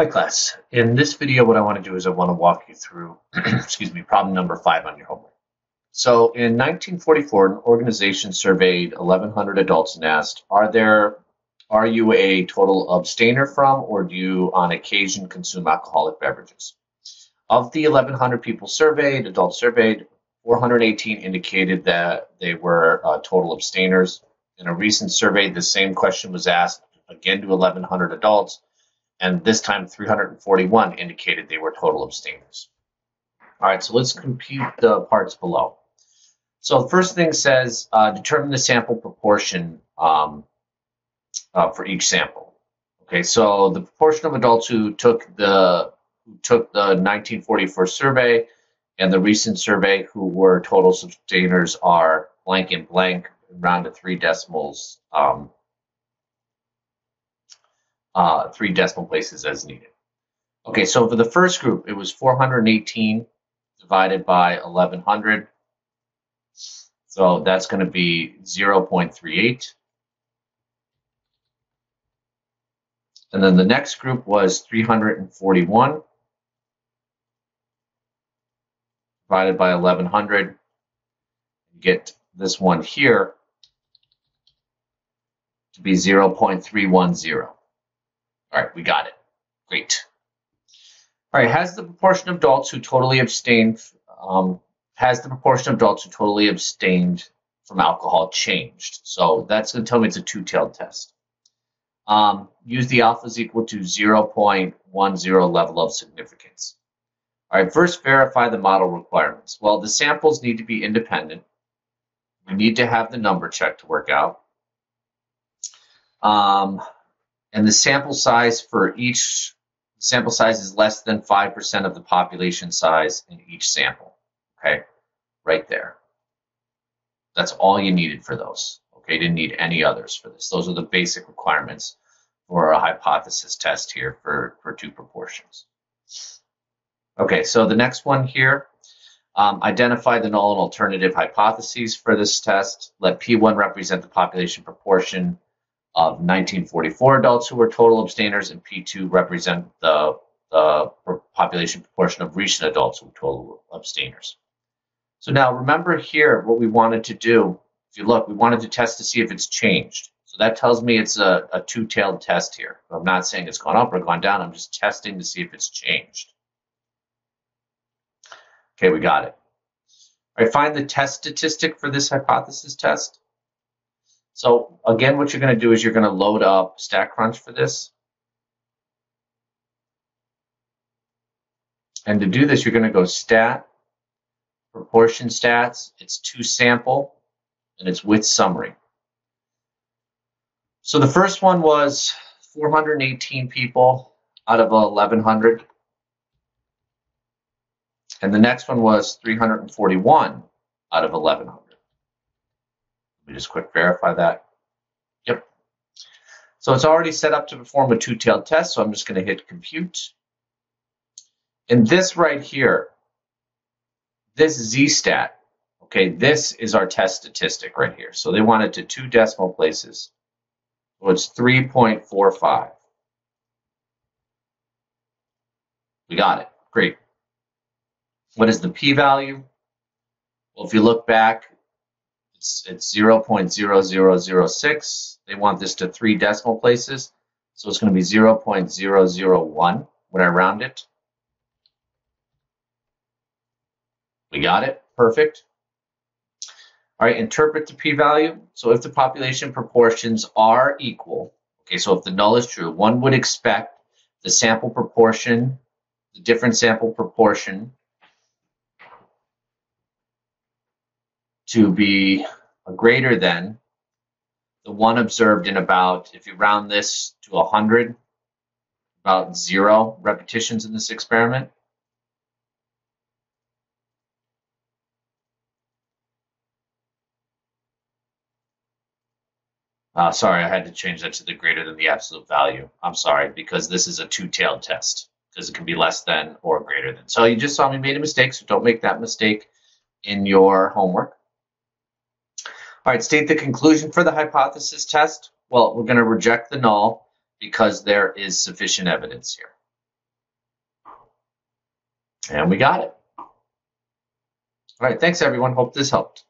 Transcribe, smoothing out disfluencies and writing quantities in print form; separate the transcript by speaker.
Speaker 1: Hi class. In this video, what I want to do is I want to walk you through, excuse me, problem number 5 on your homework. So in 1944, an organization surveyed 1,100 adults and asked, are you a total abstainer from, or do you on occasion consume alcoholic beverages? Of the 1,100 people surveyed, adults surveyed, 418 indicated that they were total abstainers. In a recent survey, the same question was asked again to 1,100 adults, and this time 341 indicated they were total abstainers. All right, so let's compute the parts below. So the first thing says determine the sample proportion for each sample. Okay, so the proportion of adults who took the 1944 survey and the recent survey who were total abstainers are blank and blank, round to 3 decimals. 3 decimal places as needed. Okay, so for the first group, it was 418 divided by 1,100. So that's going to be 0.38. And then the next group was 341 divided by 1,100. You get this one here to be 0.310. All right, we got it. Great. All right, has the proportion of adults who totally abstained from alcohol changed? So that's going to tell me it's a two-tailed test. Use the alpha is equal to 0.10 level of significance. All right, first verify the model requirements. Well, the samples need to be independent. We need to have the number check to work out. And the sample size for each sample size is less than 5% of the population size in each sample. Okay, right there. That's all you needed for those. Okay, you didn't need any others for this. Those are the basic requirements for a hypothesis test here for two proportions. Okay, so the next one here, identify the null and alternative hypotheses for this test. Let P1 represent the population proportion of 1944 adults who were total abstainers, and P2 represent the population proportion of recent adults who were total abstainers. So now remember here what we wanted to do. If you look, we wanted to test to see if it's changed. So that tells me it's a two-tailed test here. I'm not saying it's gone up or gone down. I'm just testing to see if it's changed. Okay, we got it. All right, find the test statistic for this hypothesis test. So again, what you're going to do is you're going to load up StatCrunch for this. And to do this, you're going to go stat, proportion stats, it's to sample, and it's with summary. So the first one was 418 people out of 1,100. And the next one was 341 out of 1,100. Let me just quick verify that. Yep. So it's already set up to perform a two-tailed test, so I'm just going to hit compute. And this right here, this Z-stat, okay, this is our test statistic right here. So they want it to 2 decimal places. So it's 3.45. We got it. Great. What is the p-value? Well, if you look back, it's 0.0006. They want this to 3 decimal places. So it's going to be 0.001 when I round it. We got it. Perfect. All right, interpret the p-value. So if the population proportions are equal, okay, so if the null is true, one would expect the sample proportion, the different sample proportion, to be greater than the one observed in about, if you round this to 100, about 0 repetitions in this experiment. Sorry, I had to change that to the greater than the absolute value. I'm sorry, because this is a two-tailed test, because it can be less than or greater than. So you just saw me made a mistake, so don't make that mistake in your homework. All right, state the conclusion for the hypothesis test. Well, we're going to reject the null because there is sufficient evidence here. And we got it. All right, thanks everyone. Hope this helped.